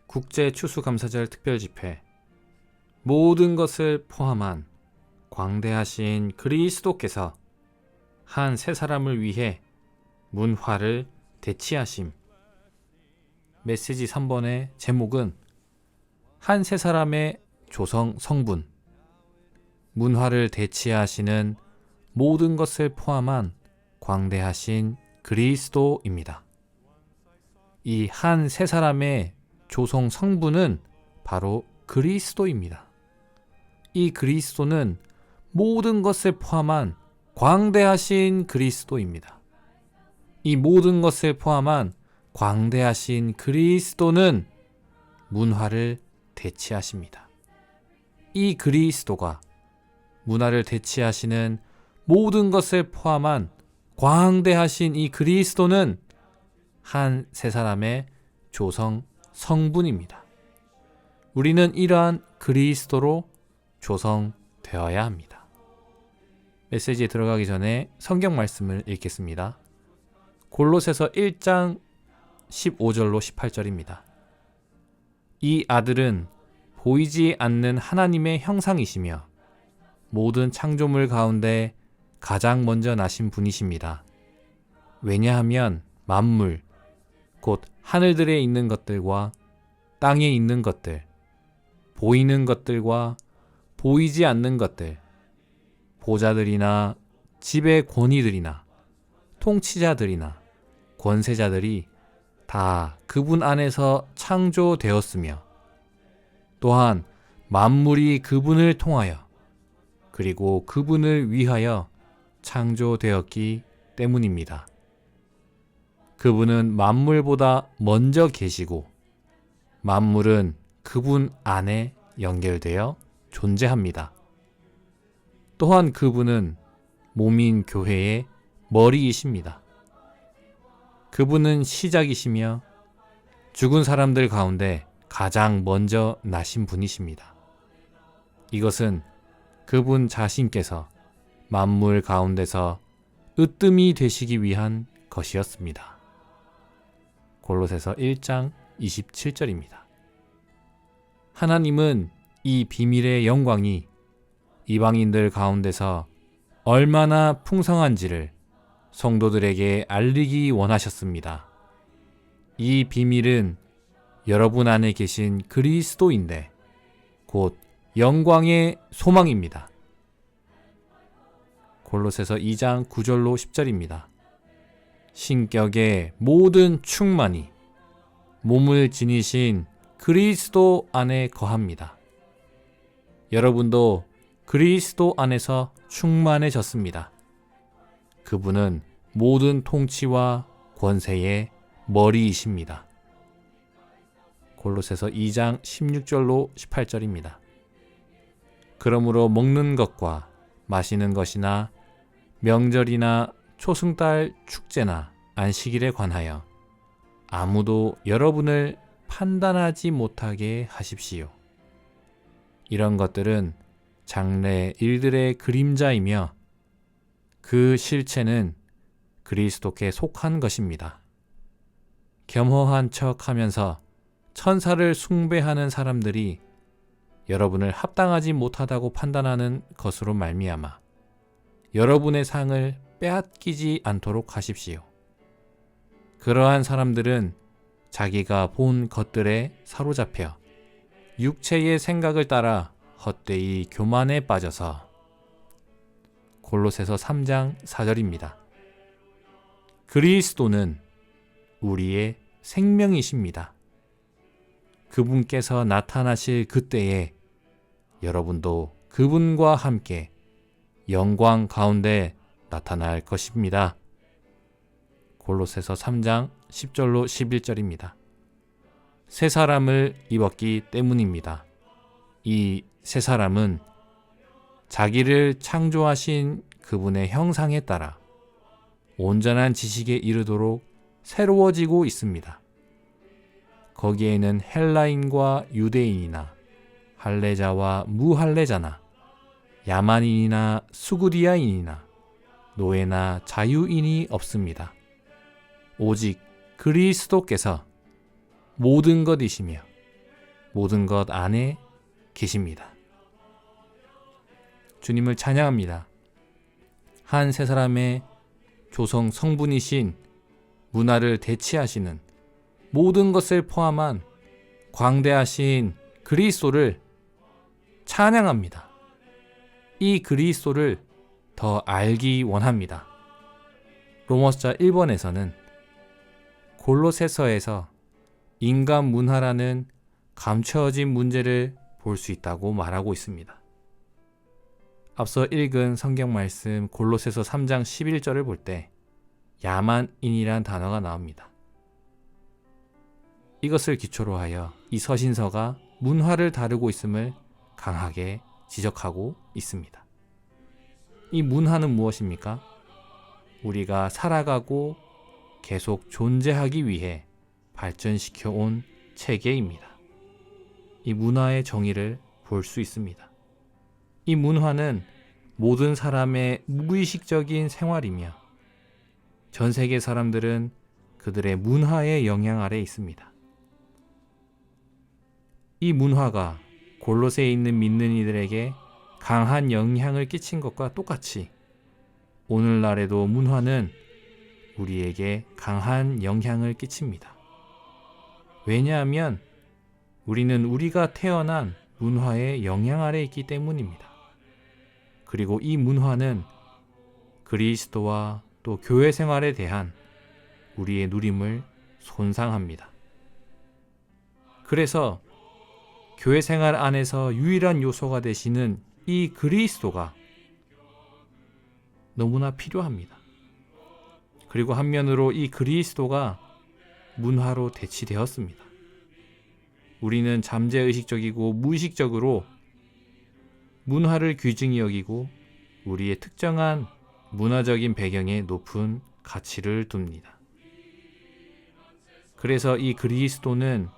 국제추수감사절 특별집회, 모든 것을 포함한 광대하신 그리스도께서 한 세 사람을 위해 문화를 대치하심. 메시지 3번의 제목은 한 세 사람의 조성 성분, 문화를 대치하시는 모든 것을 포함한 광대하신 그리스도입니다. 이 한 세 사람의 조성 성분은 바로 그리스도입니다. 이 그리스도는 모든 것을 포함한 광대하신 그리스도입니다. 이 모든 것을 포함한 광대하신 그리스도는 문화를 대치하십니다. 이 그리스도가 문화를 대치하시는 모든 것을 포함한 광대하신 이 그리스도는 한 세 사람의 조성 성분입니다. 우리는 이러한 그리스도로 조성되어야 합니다. 메시지에 들어가기 전에 성경 말씀을 읽겠습니다. 골로새서 1장 15절로 18절입니다. 이 아들은 보이지 않는 하나님의 형상이시며 모든 창조물 가운데 가장 먼저 나신 분이십니다. 왜냐하면 만물, 곧 하늘들에 있는 것들과 땅에 있는 것들, 보이는 것들과 보이지 않는 것들, 보좌들이나 지배 권위들이나 통치자들이나 권세자들이 다 그분 안에서 창조되었으며 또한 만물이 그분을 통하여 그리고 그분을 위하여 창조되었기 때문입니다. 그분은 만물보다 먼저 계시고 만물은 그분 안에 연결되어 존재합니다. 또한 그분은 몸인 교회의 머리이십니다. 그분은 시작이시며 죽은 사람들 가운데 가장 먼저 나신 분이십니다. 이것은 그분 자신께서 만물 가운데서 으뜸이 되시기 위한 것이었습니다. 골로새서 1장 27절입니다. 하나님은 이 비밀의 영광이 이방인들 가운데서 얼마나 풍성한지를 성도들에게 알리기 원하셨습니다. 이 비밀은 여러분 안에 계신 그리스도인데 곧 영광의 소망입니다. 골로새서 2장 9절로 10절입니다. 신격의 모든 충만이 몸을 지니신 그리스도 안에 거합니다. 여러분도 그리스도 안에서 충만해졌습니다. 그분은 모든 통치와 권세의 머리이십니다. 골로새서 2장 16절로 18절입니다. 그러므로 먹는 것과 마시는 것이나 명절이나 초승달 축제나 안식일에 관하여 아무도 여러분을 판단하지 못하게 하십시오. 이런 것들은 장래 일들의 그림자이며 그 실체는 그리스도께 속한 것입니다. 겸허한 척하면서 천사를 숭배하는 사람들이 여러분을 합당하지 못하다고 판단하는 것으로 말미암아 여러분의 상을 빼앗기지 않도록 하십시오. 그러한 사람들은 자기가 본 것들에 사로잡혀 육체의 생각을 따라 헛되이 교만에 빠져서 골로새서 3장 4절입니다. 그리스도는 우리의 생명이십니다. 그분께서 나타나실 그때에 여러분도 그분과 함께 영광 가운데 나타날 것입니다. 골로새서 3장 10절로 11절입니다. 새 사람을 입었기 때문입니다. 이 새 사람은 자기를 창조하신 그분의 형상에 따라 온전한 지식에 이르도록 새로워지고 있습니다. 거기에는 헬라인과 유대인이나 할례자와 무할례자나 야만인이나 수구디아인이나 노예나 자유인이 없습니다. 오직 그리스도께서 모든 것이시며 모든 것 안에 계십니다. 주님을 찬양합니다. 한 세 사람의 조성 성분이신 문화를 대치하시는 모든 것을 포함한 광대하신 그리스도를 찬양합니다. 이 그리스도를 더 알기 원합니다. 로마서 1번에서는 골로새서에서 인간 문화라는 감춰진 문제를 볼 수 있다고 말하고 있습니다. 앞서 읽은 성경 말씀 골로새서 3장 11절을 볼 때 야만인이란 단어가 나옵니다. 이것을 기초로 하여 이 서신서가 문화를 다루고 있음을 강하게 지적하고 있습니다. 이 문화는 무엇입니까? 우리가 살아가고 계속 존재하기 위해 발전시켜 온 체계입니다. 이 문화의 정의를 볼 수 있습니다. 이 문화는 모든 사람의 무의식적인 생활이며 전 세계 사람들은 그들의 문화의 영향 아래 있습니다. 이 문화가 골로새에 있는 믿는 이들에게 강한 영향을 끼친 것과 똑같이 오늘날에도 문화는 우리에게 강한 영향을 끼칩니다. 왜냐하면 우리는 우리가 태어난 문화의 영향 아래 있기 때문입니다. 그리고 이 문화는 그리스도와 또 교회 생활에 대한 우리의 누림을 손상합니다. 그래서 교회 생활 안에서 유일한 요소가 되시는 이 그리스도가 너무나 필요합니다. 그리고 한면으로 이 그리스도가 문화로 대치되었습니다. 우리는 잠재의식적이고 무의식적으로 문화를 귀중히 여기고 우리의 특정한 문화적인 배경에 높은 가치를 둡니다. 그래서 이 그리스도는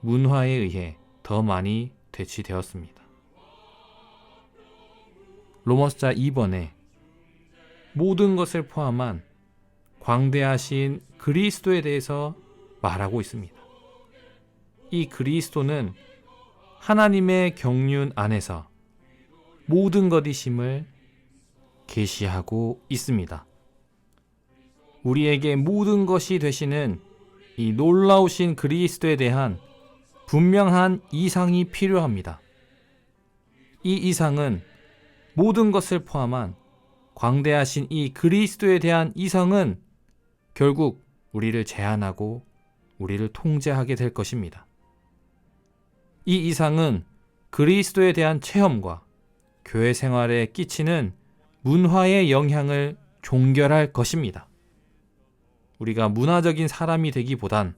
문화에 의해 더 많이 대치되었습니다. 로마서 2번에 모든 것을 포함한 광대하신 그리스도에 대해서 말하고 있습니다. 이 그리스도는 하나님의 경륜 안에서 모든 것이심을 계시하고 있습니다. 우리에게 모든 것이 되시는 이 놀라우신 그리스도에 대한 분명한 이상이 필요합니다. 이 이상은 모든 것을 포함한 광대하신 이 그리스도에 대한 이상은 결국 우리를 제한하고 우리를 통제하게 될 것입니다. 이 이상은 그리스도에 대한 체험과 교회 생활에 끼치는 문화의 영향을 종결할 것입니다. 우리가 문화적인 사람이 되기보단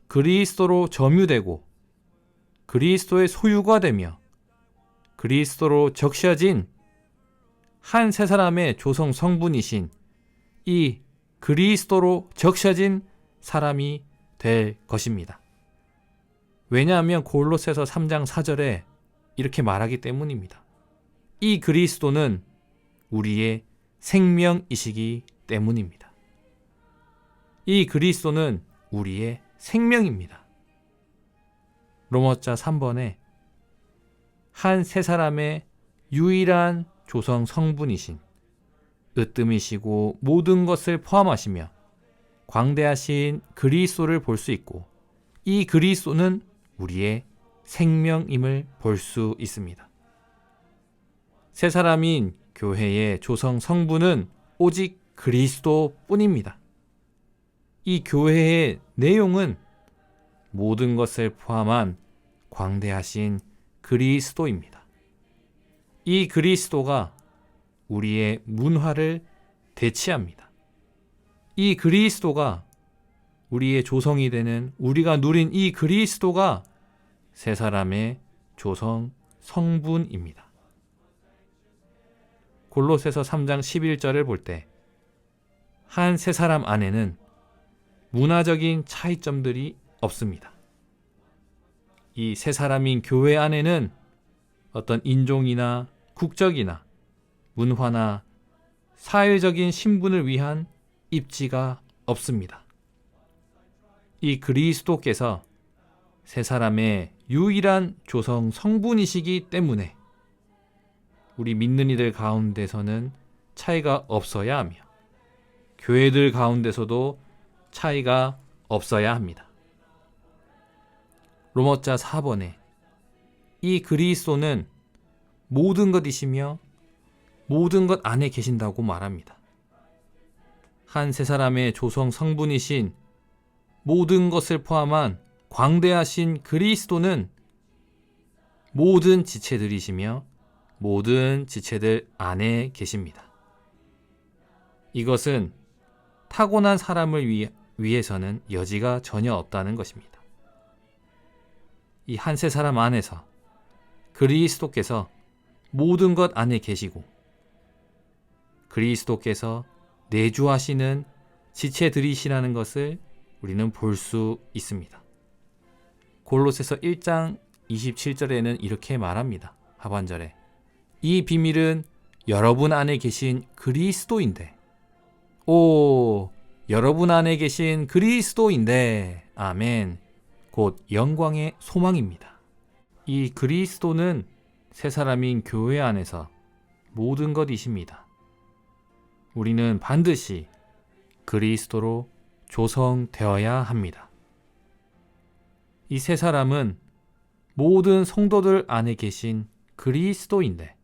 그리스도로 점유되고 그리스도의 소유가 되며 그리스도로 적셔진 한 세 사람의 조성 성분이신 이 그리스도로 적셔진 사람이 될 것입니다. 왜냐하면 골로새서 3장 4절에 이렇게 말하기 때문입니다. 이 그리스도는 우리의 생명이시기 때문입니다. 이 그리스도는 우리의 생명입니다. 로마서 3번에 한 세 사람의 유일한 조성 성분이신 으뜸이시고 모든 것을 포함하시며 광대하신 그리스도를 볼 수 있고 이 그리스도는 우리의 생명임을 볼 수 있습니다. 세 사람인 교회의 조성 성분은 오직 그리스도뿐입니다. 이 교회의 내용은 모든 것을 포함한 광대하신 그리스도입니다. 이 그리스도가 우리의 문화를 대치합니다. 이 그리스도가 우리의 조성이 되는 우리가 누린 이 그리스도가 세 사람의 조성 성분입니다. 골로새서 3장 11절을 볼 때 한 세 사람 안에는 문화적인 차이점들이 없습니다. 이 세 사람인 교회 안에는 어떤 인종이나 국적이나 문화나 사회적인 신분을 위한 입지가 없습니다. 이 그리스도께서 세 사람의 유일한 조성 성분이시기 때문에 우리 믿는 이들 가운데서는 차이가 없어야 하며 교회들 가운데서도 차이가 없어야 합니다. 로마자 4번에 이 그리스도는 모든 것이시며 모든 것 안에 계신다고 말합니다. 한 세 사람의 조성 성분이신 모든 것을 포함한 광대하신 그리스도는 모든 지체들이시며 모든 지체들 안에 계십니다. 이것은 타고난 사람을 위해서는 여지가 전혀 없다는 것입니다. 이 한 세 사람 안에서 그리스도께서 모든 것 안에 계시고 그리스도께서 내주하시는 지체들이시라는 것을 우리는 볼 수 있습니다. 골로새서 1장 27절에는 이렇게 말합니다. 하반절에 이 비밀은 여러분 안에 계신 그리스도인데 여러분 안에 계신 그리스도인데 아멘 곧 영광의 소망입니다. 이 그리스도는 세 사람인 교회 안에서 모든 것이십니다. 우리는 반드시 그리스도로 조성되어야 합니다. 이 세 사람은 모든 성도들 안에 계신 그리스도인데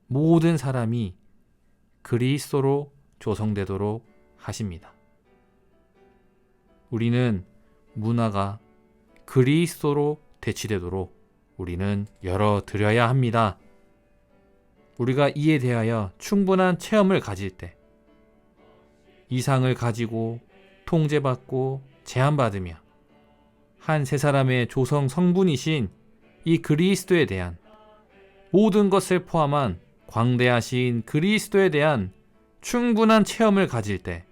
모든 사람이 그리스도로 조성되도록 하십니다. 우리는 문화가 그리스도로 대치되도록 우리는 열어드려야 합니다. 우리가 이에 대하여 충분한 체험을 가질 때 이상을 가지고 통제받고 제한받으며 한 세 사람의 조성 성분이신 이 그리스도에 대한 모든 것을 포함한 광대하신 그리스도에 대한 충분한 체험을 가질 때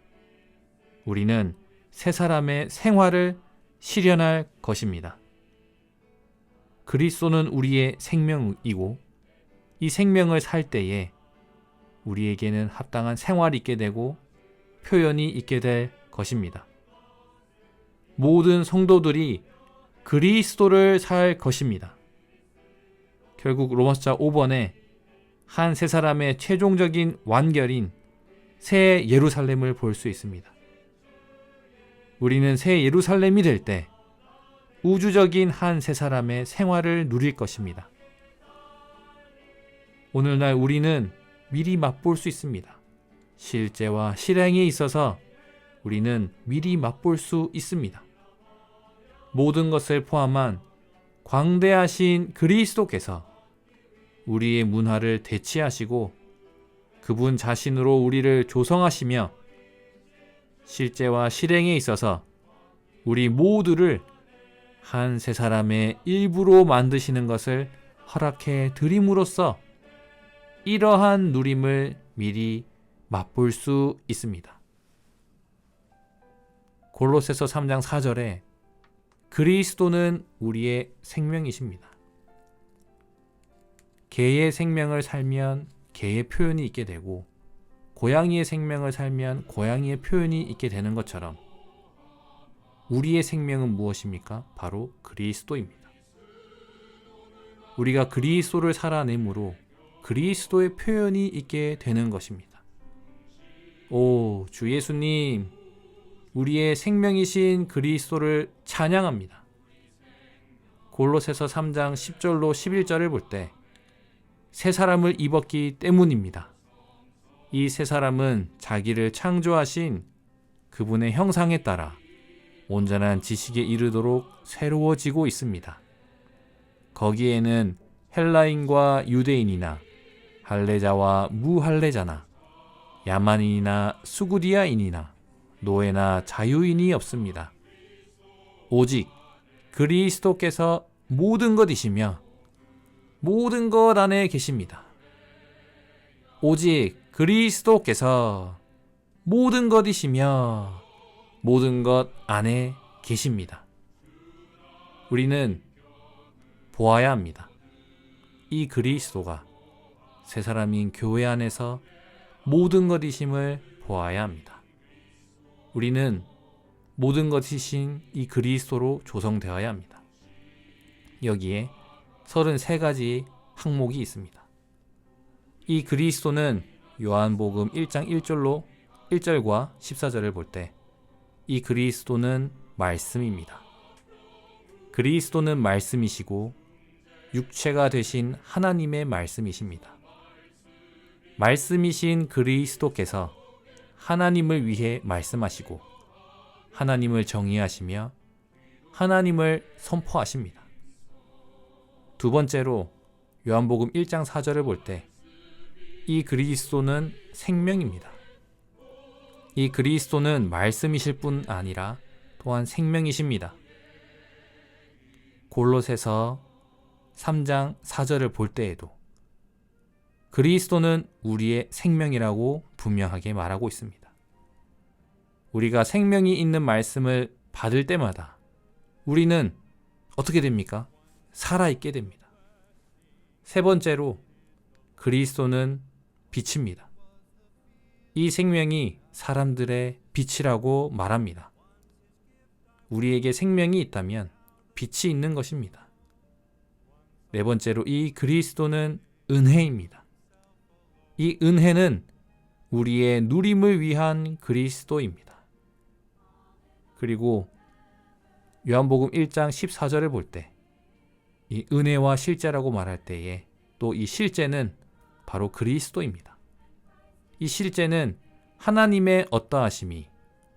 우리는 세 사람의 생활을 실현할 것입니다. 그리스도는 우리의 생명이고 이 생명을 살 때에 우리에게는 합당한 생활이 있게 되고 표현이 있게 될 것입니다. 모든 성도들이 그리스도를 살 것입니다. 결국 로마서 5번에 한 세 사람의 최종적인 완결인 새 예루살렘을 볼 수 있습니다. 우리는 새 예루살렘이 될 때 우주적인 한 세 사람의 생활을 누릴 것입니다. 오늘날 우리는 미리 맛볼 수 있습니다. 실제와 실행에 있어서 우리는 미리 맛볼 수 있습니다. 모든 것을 포함한 광대하신 그리스도께서 우리의 문화를 대치하시고 그분 자신으로 우리를 조성하시며 실제와 실행에 있어서 우리 모두를 한 세 사람의 일부로 만드시는 것을 허락해 드림으로써 이러한 누림을 미리 맛볼 수 있습니다. 골로새서 3장 4절에 그리스도는 우리의 생명이십니다. 개의 생명을 살면 개의 표현이 있게 되고 고양이의 생명을 살면 고양이의 표현이 있게 되는 것처럼 우리의 생명은 무엇입니까? 바로 그리스도입니다. 우리가 그리스도를 살아내므로 그리스도의 표현이 있게 되는 것입니다. 주 예수님, 우리의 생명이신 그리스도를 찬양합니다. 골로새서 3장 10절로 11절을 볼 때 새 사람을 입었기 때문입니다. 이 새 사람은 자기를 창조하신 그분의 형상에 따라 온전한 지식에 이르도록 새로워지고 있습니다. 거기에는 헬라인과 유대인이나 할례자와 무할례자나 야만인이나 수구디아인이나 노예나 자유인이 없습니다. 오직 그리스도께서 모든 것이시며 모든 것 안에 계십니다. 오직 그리스도께서 모든 것이시며 모든 것 안에 계십니다. 우리는 보아야 합니다. 이 그리스도가 세 사람인 교회 안에서 모든 것이심을 보아야 합니다. 우리는 모든 것이신 이 그리스도로 조성되어야 합니다. 여기에 33가지 항목이 있습니다. 이 그리스도는 요한복음 1장 1절과 14절을 볼 때 이 그리스도는 말씀입니다. 그리스도는 말씀이시고 육체가 되신 하나님의 말씀이십니다. 말씀이신 그리스도께서 하나님을 위해 말씀하시고 하나님을 정의하시며 하나님을 선포하십니다. 두 번째로 요한복음 1장 4절을 볼 때 이 그리스도는 생명입니다. 이 그리스도는 말씀이실 뿐 아니라 또한 생명이십니다. 골로새서 3장 4절을 볼 때에도 그리스도는 우리의 생명이라고 분명하게 말하고 있습니다. 우리가 생명이 있는 말씀을 받을 때마다 우리는 어떻게 됩니까? 살아있게 됩니다. 세 번째로 그리스도는 빛입니다. 이 생명이 사람들의 빛이라고 말합니다. 우리에게 생명이 있다면 빛이 있는 것입니다. 네 번째로 이 그리스도는 은혜입니다. 이 은혜는 우리의 누림을 위한 그리스도입니다. 그리고 요한복음 1장 14절을 볼 때 이 은혜와 실제라고 말할 때에 또 이 실제는 바로 그리스도입니다. 이 실제는 하나님의 어떠하심이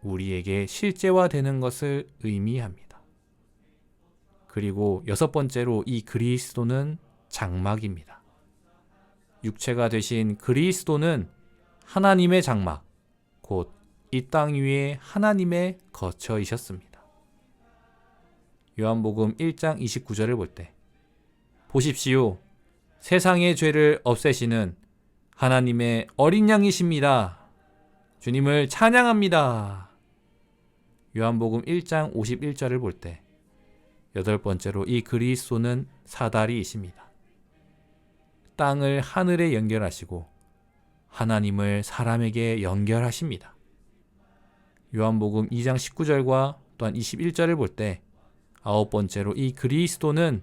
우리에게 실제화되는 것을 의미합니다. 그리고 여섯 번째로 이 그리스도는 장막입니다. 육체가 되신 그리스도는 하나님의 장막, 곧 이 땅 위에 하나님의 거처이셨습니다. 요한복음 1장 29절을 볼 때 보십시오. 세상의 죄를 없애시는 하나님의 어린 양이십니다. 주님을 찬양합니다. 요한복음 1장 51절을 볼 때 여덟 번째로 이 그리스도는 사다리이십니다. 땅을 하늘에 연결하시고 하나님을 사람에게 연결하십니다. 요한복음 2장 19절과 또한 21절을 볼 때 아홉 번째로 이 그리스도는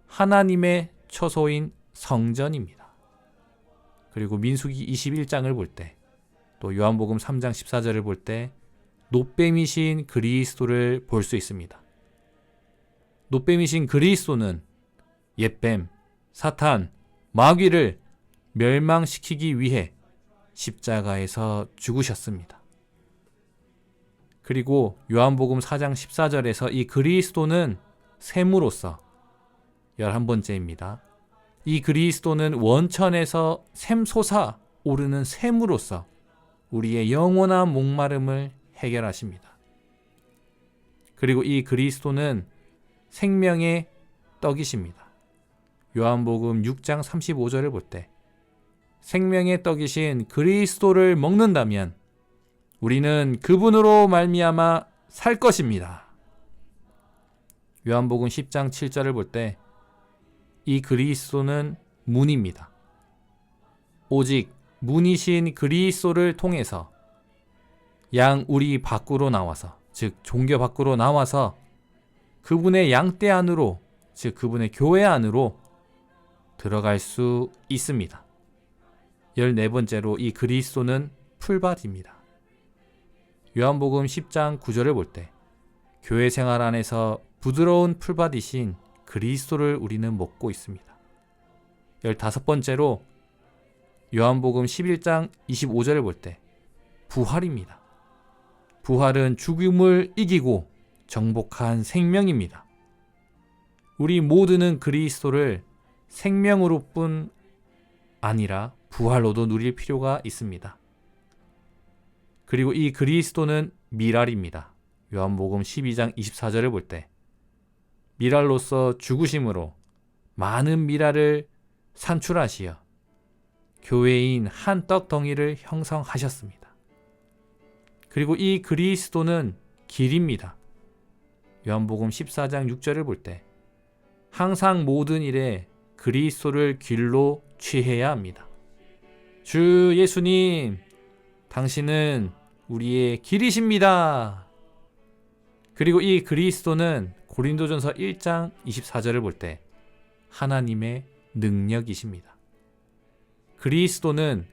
하나님의 처소인 성전입니다. 그리고 민수기 21장을 볼 때 또 요한복음 3장 14절을 볼 때 놋뱀이신 그리스도를 볼 수 있습니다. 놋뱀이신 그리스도는 옛뱀, 사탄, 마귀를 멸망시키기 위해 십자가에서 죽으셨습니다. 그리고 요한복음 4장 14절에서 이 그리스도는 샘으로서 11번째입니다. 이 그리스도는 원천에서 샘솟아 오르는 샘으로서 우리의 영원한 목마름을 해결하십니다. 그리고 이 그리스도는 생명의 떡이십니다. 요한복음 6장 35절을 볼 때 생명의 떡이신 그리스도를 먹는다면 우리는 그분으로 말미암아 살 것입니다. 요한복음 10장 7절을 볼 때 이 그리스도는 문입니다. 오직 문이신 그리스도를 통해서 양 우리 밖으로 나와서, 즉 종교 밖으로 나와서 그분의 양떼 안으로, 즉 그분의 교회 안으로 들어갈 수 있습니다. 14번째로 이 그리스도는 풀밭입니다. 요한복음 10장 9절을 볼 때 교회 생활 안에서 부드러운 풀밭이신 그리스도를 우리는 먹고 있습니다. 15번째로 요한복음 11장 25절을 볼 때 부활입니다. 부활은 죽음을 이기고 정복한 생명입니다. 우리 모두는 그리스도를 생명으로뿐 아니라 부활로도 누릴 필요가 있습니다. 그리고 이 그리스도는 미랄입니다. 요한복음 12장 24절을 볼 때 미랄로서 죽으심으로 많은 미랄을 산출하시어 교회인 한 떡덩이를 형성하셨습니다. 그리고 이 그리스도는 길입니다. 요한복음 14장 6절을 볼 때 항상 모든 일에 그리스도를 길로 취해야 합니다. 주 예수님, 당신은 우리의 길이십니다. 그리고 이 그리스도는 고린도전서 1장 24절을 볼 때 하나님의 능력이십니다. 그리스도는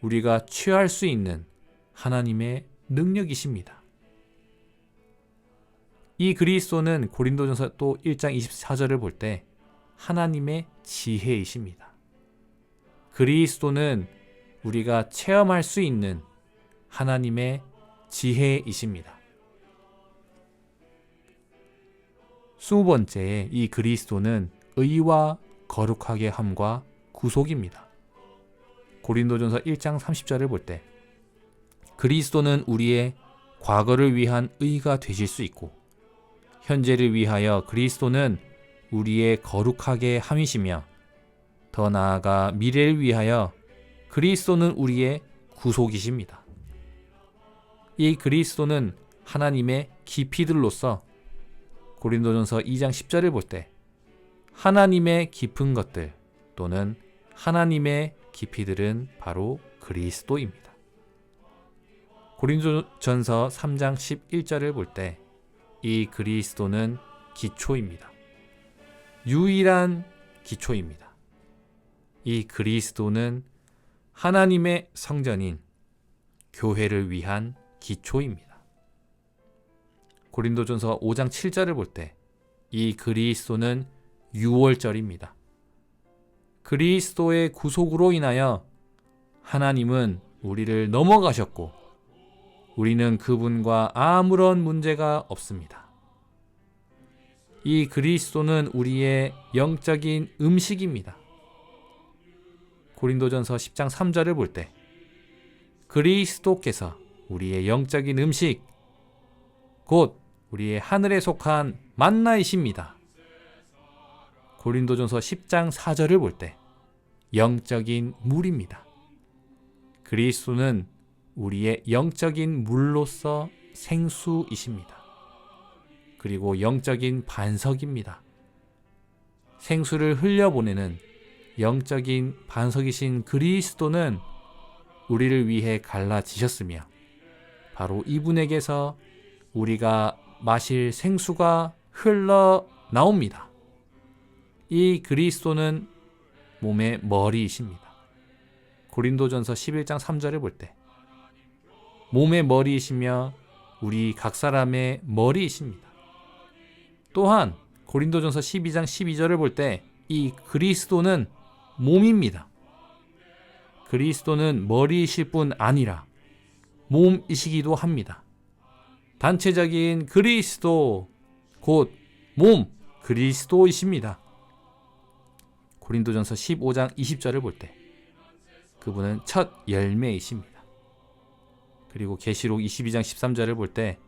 우리가 취할 수 있는 하나님의 능력이십니다. 이 그리스도는 고린도전서 또 1장 24절을 볼 때 하나님의 지혜이십니다. 그리스도는 우리가 체험할 수 있는 하나님의 지혜이십니다. 20번째, 이 그리스도는 의와 거룩하게 함과 구속입니다. 고린도전서 1장 30절을 볼 때 그리스도는 우리의 과거를 위한 의가 되실 수 있고 현재를 위하여 그리스도는 우리의 거룩하게 함이시며 더 나아가 미래를 위하여 그리스도는 우리의 구속이십니다. 이 그리스도는 하나님의 깊이들로서 고린도전서 2장 10절을 볼 때 하나님의 깊은 것들 또는 하나님의 깊이들은 바로 그리스도입니다. 고린도전서 3장 11절을 볼 때 이 그리스도는 기초입니다. 유일한 기초입니다. 이 그리스도는 하나님의 성전인 교회를 위한 기초입니다. 고린도전서 5장 7절을 볼 때 이 그리스도는 유월절입니다. 그리스도의 구속으로 인하여 하나님은 우리를 넘어가셨고 우리는 그분과 아무런 문제가 없습니다. 이 그리스도는 우리의 영적인 음식입니다. 고린도전서 10장 3절을 볼 때 그리스도께서 우리의 영적인 음식, 곧 우리의 하늘에 속한 만나이십니다. 고린도전서 10장 4절을 볼 때 영적인 물입니다. 그리스도는 우리의 영적인 물로서 생수이십니다. 그리고 영적인 반석입니다. 생수를 흘려보내는 영적인 반석이신 그리스도는 우리를 위해 갈라지셨으며 바로 이분에게서 우리가 마실 생수가 흘러나옵니다. 이 그리스도는 몸의 머리이십니다. 고린도전서 11장 3절을 볼 때 몸의 머리이시며 우리 각 사람의 머리이십니다. 또한 고린도전서 12장 12절을 볼 때 이 그리스도는 몸입니다. 그리스도는 머리이실 뿐 아니라 몸이시기도 합니다. 단체적인 그리스도, 곧 몸 그리스도이십니다. 고린도전서 15장 20절을 볼 때 그분은 첫 열매이십니다. 그리고 계시록 22장 13절을 볼 때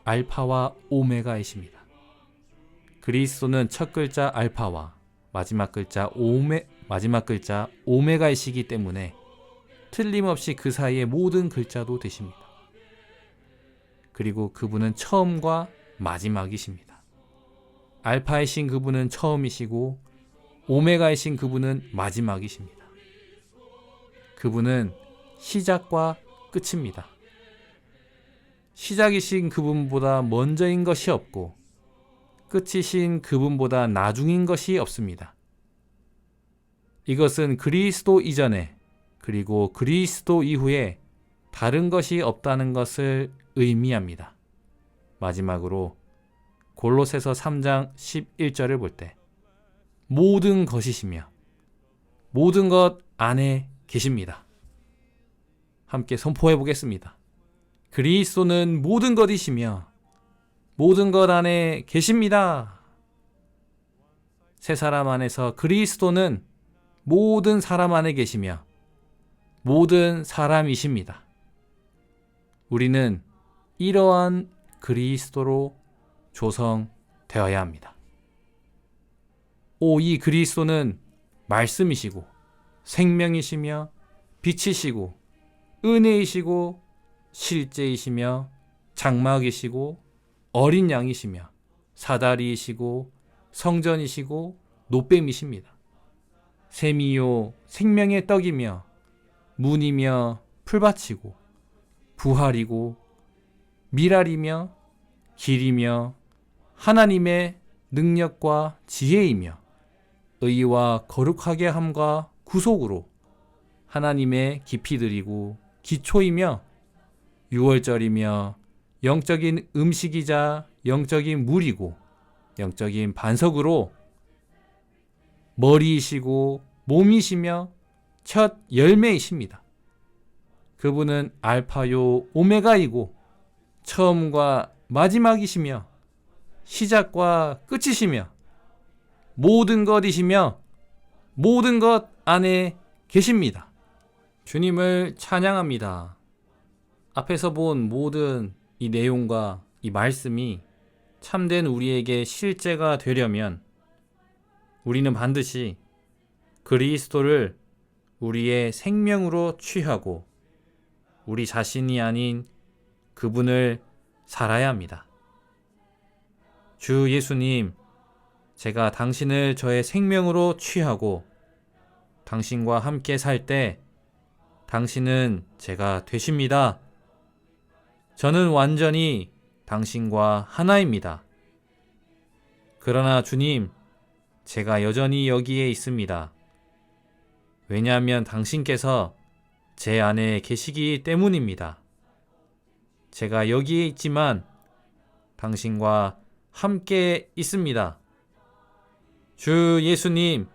알파와 오메가이십니다. 그리스도는 첫 글자 알파와 마지막 글자 오메가이시기 때문에 틀림없이 그 사이의 모든 글자도 되십니다. 그리고 그분은 처음과 마지막이십니다. 알파이신 그분은 처음이시고 오메가이신 그분은 마지막이십니다. 그분은 시작과 끝입니다. 시작이신 그분보다 먼저인 것이 없고 끝이신 그분보다 나중인 것이 없습니다. 이것은 그리스도 이전에 그리고 그리스도 이후에 다른 것이 없다는 것을 의미합니다. 마지막으로 골로새서 3장 11절을 볼 때 모든 것이시며 모든 것 안에 계십니다. 함께 선포해 보겠습니다. 그리스도는 모든 것이시며 모든 것 안에 계십니다. 새 사람 안에서 그리스도는 모든 사람 안에 계시며 모든 사람이십니다. 우리는 이러한 그리스도로 조성되어야 합니다. 이 그리스도는 말씀이시고 생명이시며 빛이시고 은혜이시고 실제이시며 장막이시고 어린 양이시며 사다리이시고 성전이시고 노뱀이십니다. 샘이요 생명의 떡이며 문이며 풀밭이고 부활이고 미랄이며 길이며 하나님의 능력과 지혜이며 의와 거룩하게 함과 구속으로 하나님의 깊이들이고 기초이며 유월절이며 영적인 음식이자 영적인 물이고 영적인 반석으로 머리이시고 몸이시며 첫 열매이십니다. 그분은 알파요 오메가이고 처음과 마지막이시며 시작과 끝이시며 모든 것이시며 모든 것 안에 계십니다. 주님을 찬양합니다. 앞에서 본 모든 이 내용과 이 말씀이 참된 우리에게 실제가 되려면 우리는 반드시 그리스도를 우리의 생명으로 취하고 우리 자신이 아닌 그분을 살아야 합니다. 주 예수님, 제가 당신을 저의 생명으로 취하고 당신과 함께 살 때 당신은 제가 되십니다. 저는 완전히 당신과 하나입니다. 그러나 주님, 제가 여전히 여기에 있습니다. 왜냐하면 당신께서 제 안에 계시기 때문입니다. 제가 여기에 있지만 당신과 함께 있습니다. 주 예수님,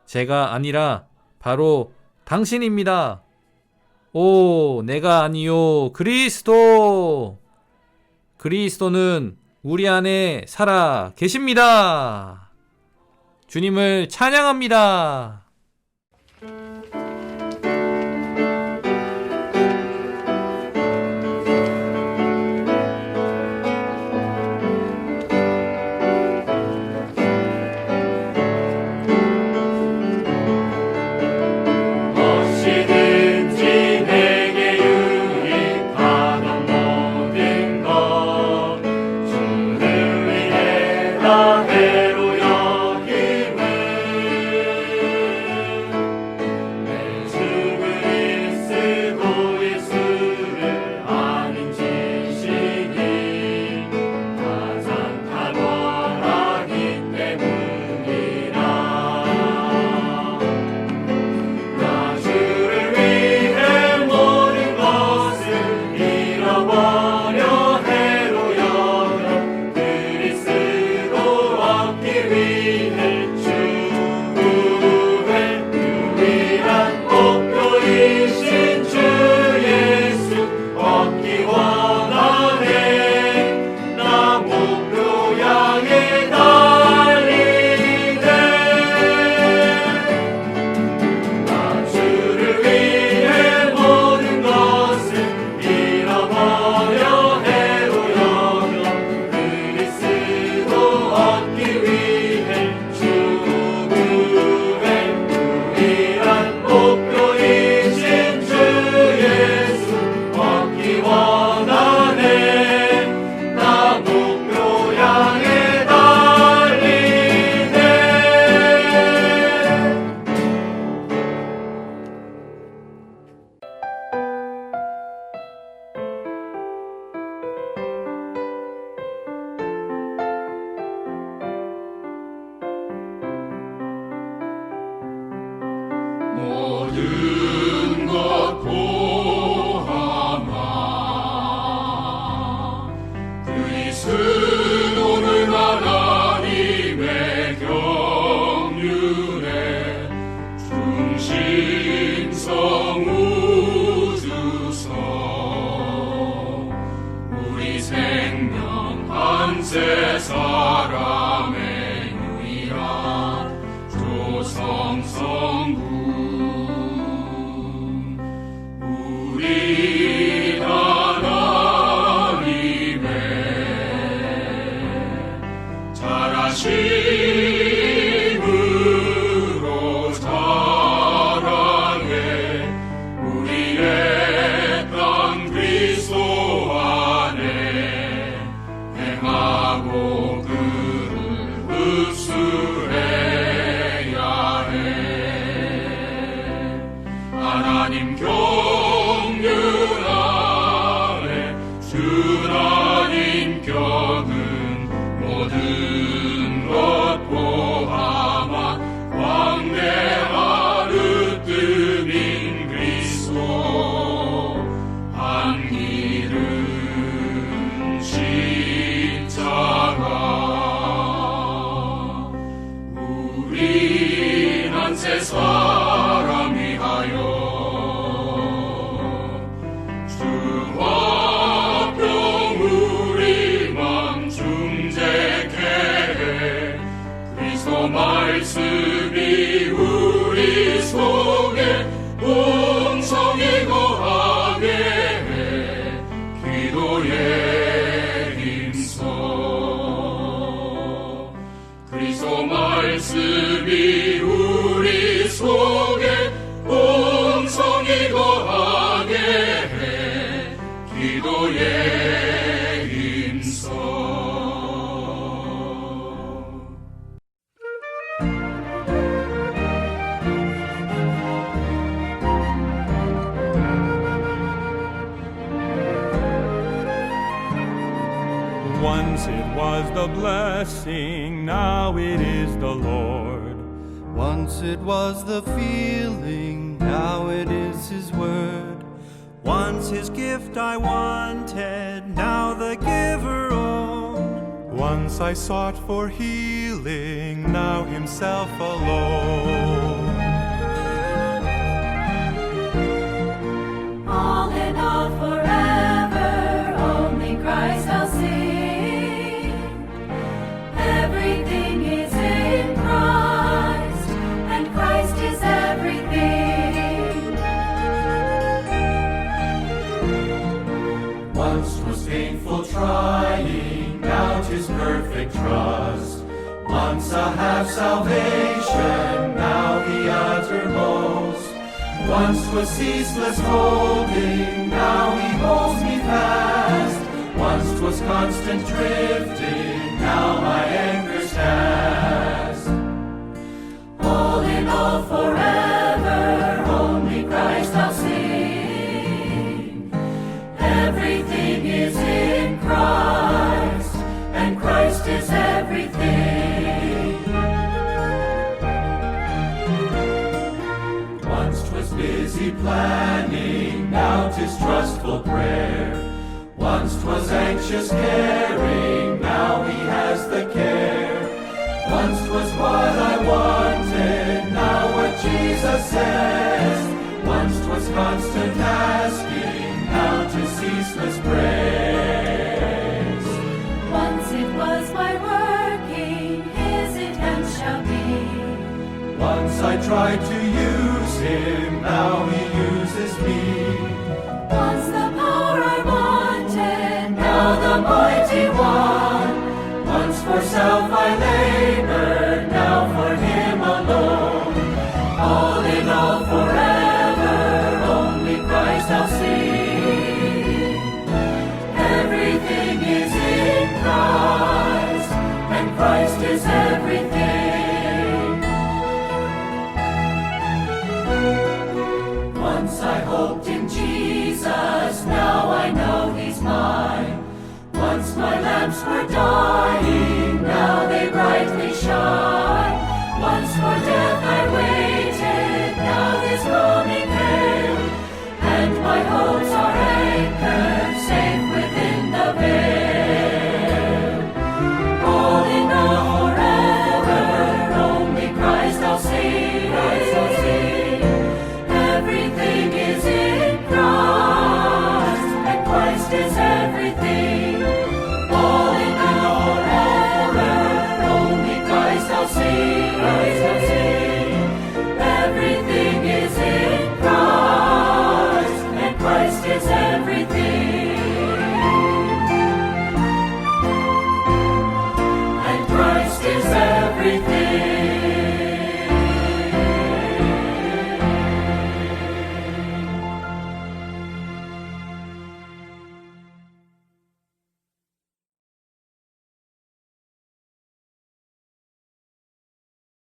제가 아니라 바로 당신입니다. 오, 내가 아니요, 그리스도! 그리스도는 우리 안에 살아 계십니다. 주님을 찬양합니다. 모든 것 포함하 그리스도는 하나님의 경륜의 중심성 우주성 우리 생명 한세 사람의 유일한 조성성구 우리 하나님의 잘하심으로 자랑해 우리의 땅 그리스도 안에 행하고 그를 흡수해야 해. 하나님 경륜 안에 주나님 경 말씀이 우리 속에 공성이 거하게 해 기도의 힘써 그리스도 말씀이 우리 속에 공성이 거하게 해 기도의 힘써 Once it was the blessing, now it is the Lord. Once it was the feeling, now it is His word. Once His gift I wanted, now the giver owned. Once I sought for healing, now Himself alone. All in all forever, only Christ I'll sing. Everything is in Christ, and Christ is everything. Once 'twas painful trying, now 'tis perfect trust. Once a half salvation, now the uttermost. Once 'twas ceaseless holding, now He holds me fast. Once 'twas constant drifting, now my anchor's cast. All in all forever, only Christ I'll sing. Everything is in Christ, and Christ is everything. Once 'twas busy planning, now 'tis trustful prayer. Once 'twas anxious caring, now He has the care. Once 'twas what I wanted, now what Jesus says. Once 'twas constant asking, now 'tis ceaseless praise. Once it was my working, His intent shall be. Once I tried to use Him, now He uses me. Once the power I wanted, now the mighty one. Once for self I labored, now for Him alone. All in all forever, only Christ I'll sing. Everything is in Christ, and Christ is everything. Once I hoped in Jesus, now I know He's mine. Once my lamps were dying, now they brightly shine. Once for death I waited, now His coming came. And my hopes are anchored, safe within the veil. All in all forever, only Christ I'll sing. Everything is in Christ, and Christ is everything. All in all forever, only Christ I'll sing. Everything is in Christ, and Christ is everything.